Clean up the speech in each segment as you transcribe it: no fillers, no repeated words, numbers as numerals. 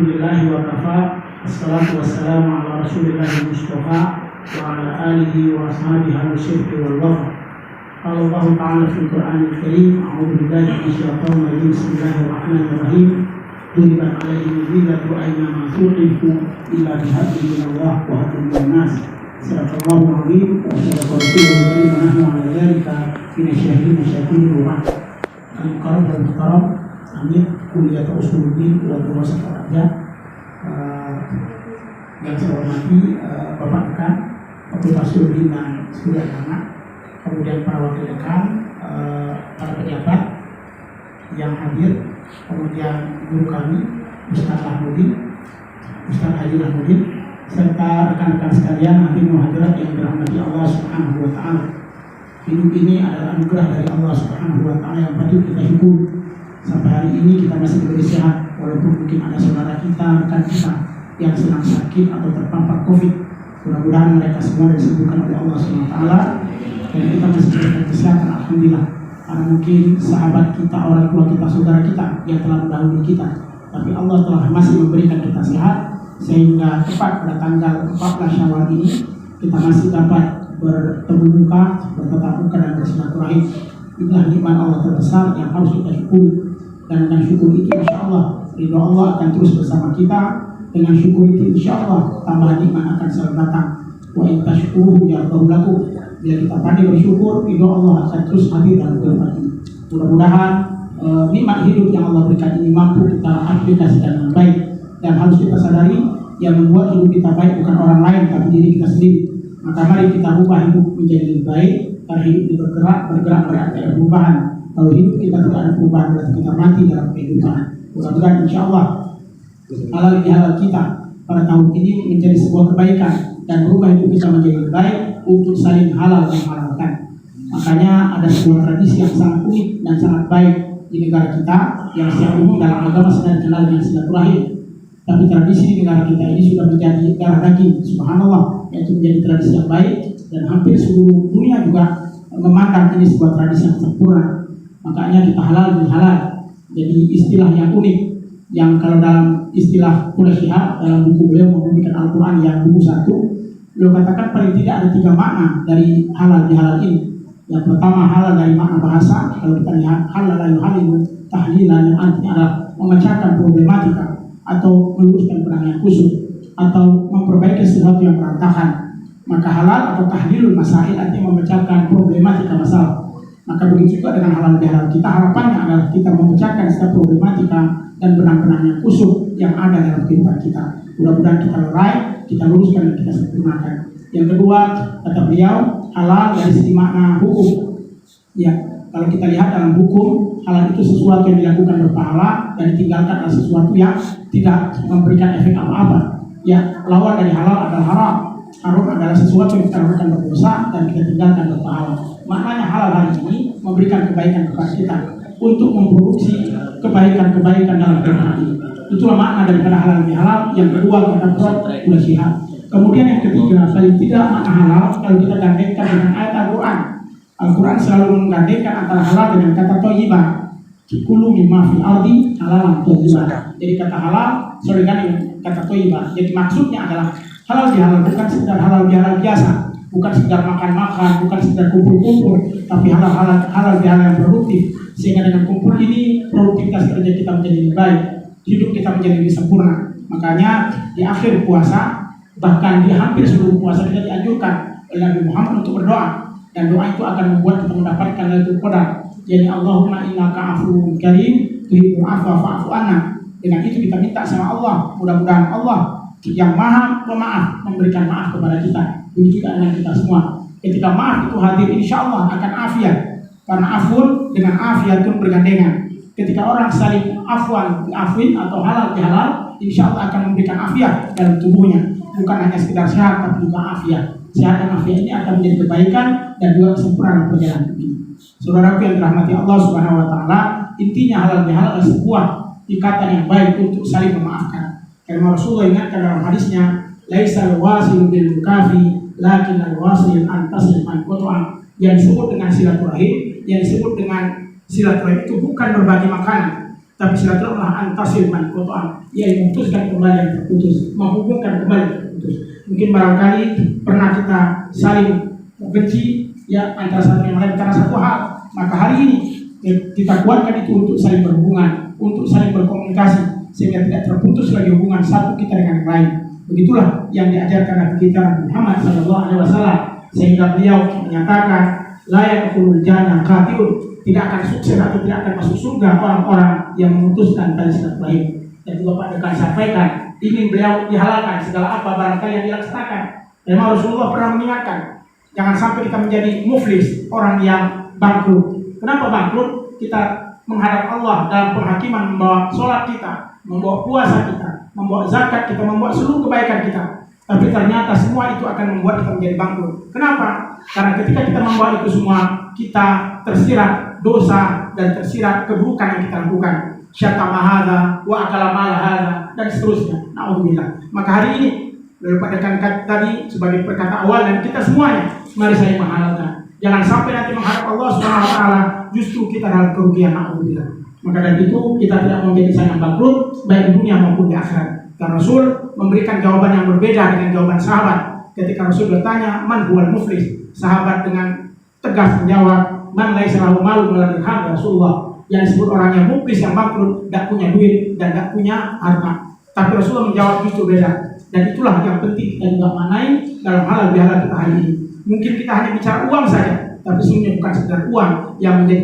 Alhamdulillah wa kafa. Assalatu wassalamu ala Rasulillahi Mustafa wa ala alihi wa ashabihi al-sirri wal wafa. Qala Allah Ta'ala fil Qur'anil Karim, a'udzu billahi minasy syaithanir rajim. Bismillahirrahmanirrahim. Duribat 'alaihim dhillatu aynama tuqifu illa bihablin minallah wa hablin minan nas. Sadaqallahu azim wa sadaqa rasulul karim wa nahnu 'ala dzalika minasyahidin syakirin wa al-karam wal muhtaram. Amin. Kuliah Usuluddin wa Dirasat Al-Adab. Yang saya hormati Bapak Dekan, Fakultas Usuluddin dan Studi Agama, kemudian para wakil dekan, para pejabat yang hadir, kemudian guru kami Ustaz Ahmudin, Ustaz Haji Ahmudin, serta rekan-rekan sekalian hadirin hadirat yang dirahmati Allah Subhanahu wa Ta'ala. Hidup ini adalah anugerah dari Allah Subhanahu wa Ta'ala yang patut kita syukuri. Sampai hari ini kita masih diberi sehat, walaupun mungkin ada saudara kita, rekan kita yang sedang sakit atau terpapar COVID. Mudah-mudahan mereka semua disembuhkan oleh Allah SWT, dan kita masih diberi kesehatan, alhamdulillah. Karena mungkin sahabat kita, orang tua kita, saudara kita yang telah mendahului kita, tapi Allah telah masih memberikan kita sehat, sehingga tepat pada tanggal 14 Syawal ini kita masih dapat bertemu muka, bertatap muka dan bersilaturahim. Inilah nikmat Allah terbesar yang harus kita syukuri. Dan dengan syukur itu insya Allah ridho Allah akan terus bersama kita. Dengan syukur itu insya Allah tambahan nikmat akan selalu datang. Wa in tashkuruhu yardahu lakum. Bila kita pandai bersyukur, ridho Allah akan terus hadir dalam kehidupan ini. Mudah-mudahan nikmat hidup yang Allah berikan ini mampu kita aplikasikan dengan baik. Dan harus kita sadari yang membuat hidup kita baik bukan orang lain tapi diri kita sendiri. Maka mari kita ubah hidup menjadi lebih baik. Karena hidup itu bergerak berarti ada perubahan. Kalau hidup kita tidak ada perubahan, berarti kita mati dalam kehidupan. Mudah-mudahan insya Allah halal kita pada tahun ini menjadi sebuah kebaikan dan berubah hidup kita menjadi lebih baik untuk saling halal menghalalkan. Makanya ada sebuah tradisi yang sangat unik dan sangat baik di negara kita yang secara umum dalam agama sedang dikenal dengan silaturahim. Tapi tradisi di negara kita ini sudah menjadi darah daging, subhanallah, yaitu menjadi tradisi yang baik dan hampir seluruh dunia juga memandang ini sebuah tradisi yang sempurna. Makanya kita halal dan halal. Jadi istilah yang unik yang kalau dalam istilah Quraisy dalam buku beliau memberikan Al-Quran yang buku 1, beliau katakan paling tidak ada 3 makna dari halal di halal ini. Yang pertama halal dari makna bahasa. Kalau kita lihat halal la yuhalilu tahlilan, yang artinya adalah memecahkan problematika atau meluruskan benang yang kusut atau memperbaiki sesuatu yang berantakan. Maka halal atau tahlilul masail artinya memecahkan problematika masalah. Maka begitu juga dengan halal bihalal kita, harapannya adalah kita memecahkan setiap problematika dan benang-benang yang kusut yang ada dalam kehidupan kita. Mudah-mudahan kita lerai, kita luruskan dan kita sempurnakan. Yang kedua, kata beliau, halal dari segi makna hukum. Ya, kalau kita lihat dalam hukum, halal itu sesuatu yang dilakukan berpahala dan ditinggalkan adalah sesuatu yang tidak memberikan efek apa-apa. Ya, lawan dari halal adalah haram. Haram adalah sesuatu yang kita lakukan berdosa dan kita tinggalkan berpahala. Maknanya halal hari ini memberikan kebaikan kepada kita untuk memproduksi kebaikan-kebaikan dalam kehidupan ini. Itulah makna daripada halal bihalal. Yang kedua kata Prof. Udah sihat. Kemudian yang ketiga, paling tidak makna halal kalau kita gandengkan dengan ayat Al-Quran. Al-Quran selalu menggandengkan antara halal dengan kata thayyibah. Kullu mimma fil ardi halalan thayyibah. Jadi kata halal selalu dengan kata thayyibah. Jadi maksudnya adalah halal bihalal bukan sekedar halal bihalal biasa, bukan sekedar makan-makan, bukan sekedar kumpul-kumpul, tapi halal bihalal yang produktif. Sehingga dengan kumpul ini produktivitas kerja kita menjadi lebih baik, hidup kita menjadi lebih sempurna. Makanya di akhir puasa, bahkan di hampir seluruh puasa kita dianjurkan oleh Nabi Muhammad untuk berdoa, dan doa itu akan membuat kita mendapatkan Lailatul Qadar. Jadi Allahumma innaka afuwwun karim tuhibbul afwa fa'fu anna. Dengan itu kita minta sama Allah, mudah-mudahan Allah yang maha pemaaf memberikan maaf kepada kita. Begitu juga dengan kita semua. Ketika maaf itu hadir, insya Allah akan afiat. Karena afun dengan afiat pun bergandengan. Ketika orang saling afwan afwin atau halal bihalal, insya Allah akan memberikan afiat dalam tubuhnya. Bukan hanya sekedar sehat, tapi juga afiat. Sehat dan afiat ini akan menjadi kebaikan dan juga kesempurnaan perjalanan ini. Saudaraku yang dirahmati Allah Subhanahu wa Ta'ala, intinya halal bihalal adalah sebuah ikatan yang baik untuk saling memaafkan. Karena Rasulullah ingatkan dalam hadisnya, laisal wasilu bil mukafi lakin al-wasil antasil man qata'an. Yang disebut dengan silaturahim, yang disebut dengan silaturahim itu bukan berbagi makanan, Tapi silaturahmi antasil man qata'an, ia memutuskan kembali yang terputus, menghubungkan kembali yang terputus. Mungkin barangkali pernah kita saling benci ya antara satu yang lain karena satu hal, maka hari ini kita kuatkan itu untuk saling berhubungan, untuk saling berkomunikasi sehingga tidak terputus lagi hubungan satu kita dengan yang lain. Begitulah yang diajarkan Nabi kita Muhammad SAW, sehingga beliau menyatakan la yadkhulul jannah qati'un, tidak akan sukses atau tidak akan masuk surga orang-orang yang memutuskan tali silaturahim. Dan juga Pak Dekan sampaikan, ingin beliau dihalalkan segala apa barangkali yang dilaksanakan. Memang Rasulullah pernah mengingatkan, jangan sampai kita menjadi muflis, orang yang bangkrut. Kenapa bangkrut? Kita menghadap Allah dalam penghakiman, membawa sholat kita, membawa puasa kita, membawa zakat kita, membawa seluruh kebaikan kita. Tapi ternyata semua itu akan membuat kita menjadi bangkrut. Kenapa? Karena ketika kita membawa itu semua, kita tersirat dosa dan tersirat keburukan yang kita lakukan. Syatama hadza wa akala mala hadza dan seterusnya. Nauzubillah. Maka hari ini daripada tadi sebagai perkata awal dan kita semuanya, mari saya menghalalkan. Jangan sampai nanti menghadap Allah Subhanahu wa taala justru kita dalam kerugian. Nauzubillah. Maka dari itu kita tidak mau menjadi sangat bangkrut baik di dunia maupun di akhirat. Karena Rasul memberikan jawaban yang berbeda dengan jawaban sahabat. Ketika Rasul bertanya, man huwal muflis? Sahabat dengan tegas menjawab, man laisa lahu malu wala dirham. Rasulullah, yang disebut orang yang muflis, yang bangkrut, tidak punya duit dan tidak punya harta. Tapi Rasulullah menjawab justru beda. Dan itulah yang penting kita juga manai dalam halal bihalal kita hari ini. Mungkin kita hanya bicara uang saja, tapi sebenarnya bukan sekedar uang yang menjadi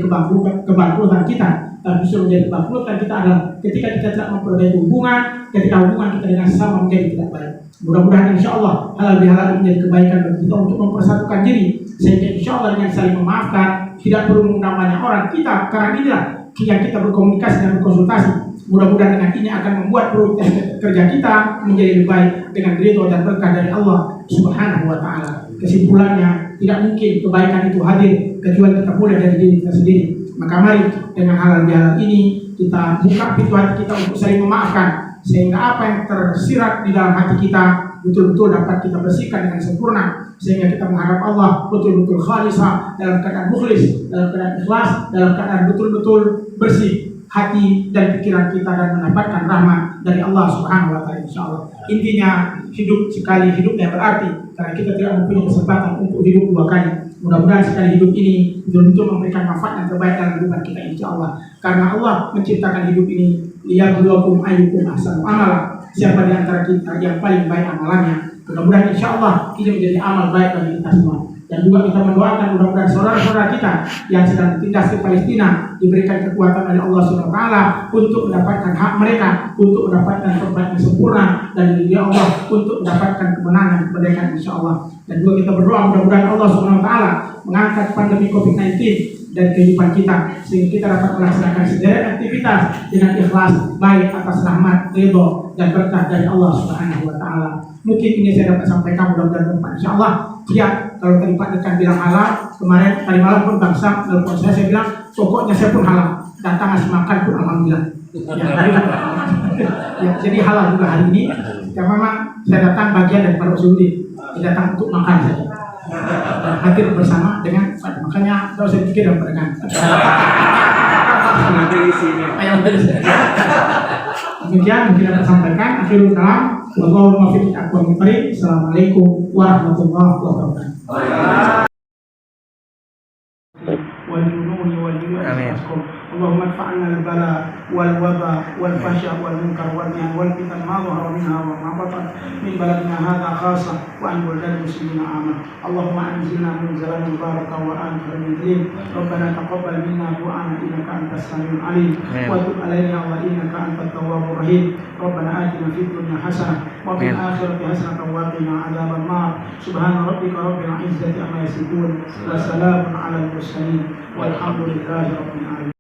kebangkrutan kita. Tapi justru menjadi kebangkrutan kita adalah ketika kita tidak memperbaiki hubungan, ketika hubungan kita dengan sesama menjadi tidak baik. Mudah-mudahan insya Allah halal bihalal menjadi kebaikan bagi kita untuk mempersatukan diri, sehingga insya Allah dengan saling memaafkan, tidak perlu mengundang banyak orang. Kita karena inilah yang kita berkomunikasi dan berkonsultasi. Mudah-mudahan dengan ini akan membuat produktivitas kerja kita menjadi lebih baik dengan ridho dan berkah dari Allah Subhanahu wa taala. Kesimpulannya, tidak mungkin kebaikan itu hadir kecuali kita mulai dari diri kita sendiri. Maka mari dengan halal bihalal ini kita buka pintu hati kita untuk saling memaafkan, sehingga apa yang tersirat di dalam hati kita betul-betul dapat kita bersihkan dengan sempurna, sehingga kita menghadap Allah betul-betul khalisah, dalam keadaan mukhlis, dalam keadaan ikhlas, dalam keadaan betul-betul bersih hati dan pikiran kita, dan mendapatkan rahmat dari Allah Subhanahu wa taala insyaallah. Intinya hidup sekali, hidup yang berarti, karena kita tidak mempunyai kesempatan untuk hidup dua kali. Mudah-mudahan sekali hidup ini betul-betul memberikan manfaat yang terbaik dalam kehidupan kita insyaallah. Karena Allah menciptakan hidup ini liyabluwakum ayyukum ahsanu amala. Siapa di antara kita yang paling baik amalannya? Mudah-mudahan insyaallah ini menjadi amal baik bagi kita semua. Dan juga kita mendoakan mudah-mudahan saudara-saudara kita yang sedang ditindas di Palestina diberikan kekuatan oleh Allah Subhanahu wa taala untuk mendapatkan hak mereka, untuk mendapatkan tempat yang sempurna, dan ya Allah untuk mendapatkan kemenangan kemerdekaan insyaallah. Dan juga kita berdoa mudah-mudahan Allah Subhanahu wa taala mengangkat pandemi Covid-19 dan kehidupan kita, sehingga kita dapat melaksanakan sederet aktivitas dengan ikhlas, baik atas rahmat, ridho dan berkah dari Allah Subhanahu wa taala. Mungkin ini saya dapat sampaikan, mudah-mudahan bermanfaat insyaallah. Ya, kalau tadi Pak Dekan bilang halal, kemarin tadi malam pun bangsa telepon saya bilang pokoknya saya pun halal, datang ngasih makan pun alhamdulillah. Ya, jadi halal juga hari ini. Ya memang saya datang bagian dari Pak Rasulullah, datang untuk makan saja. Dan hadir bersama dengan makanya kalau saya pikir dan berdekan. Demikian mungkin dapat sampaikan. Akhirul kalam. Wallahu muwaffiq ila aqwamit thoriq. Assalamualaikum warahmatullahi wabarakatuh. Amin. اللهم ادفع عنا البلاء والوباء والفحشاء والمنكر والبغي والفتن ما ظهر منها وما بطن من بلدنا هذا خاصة وعن بلدان المسلمين عامة. اللهم انزلنا منزلا مباركا وانت المنزلين. ربنا تقبل منا دعاءنا انك انت السميع العليم وتب علينا وانك انت التواب الرحيم. ربنا آتنا في الدنيا حسنة وفي الآخرة حسنة وقنا عذاب النار. سبحان ربك رب العزة عما يصفون وسلام على المرسلين والحمد لله رب العالمين.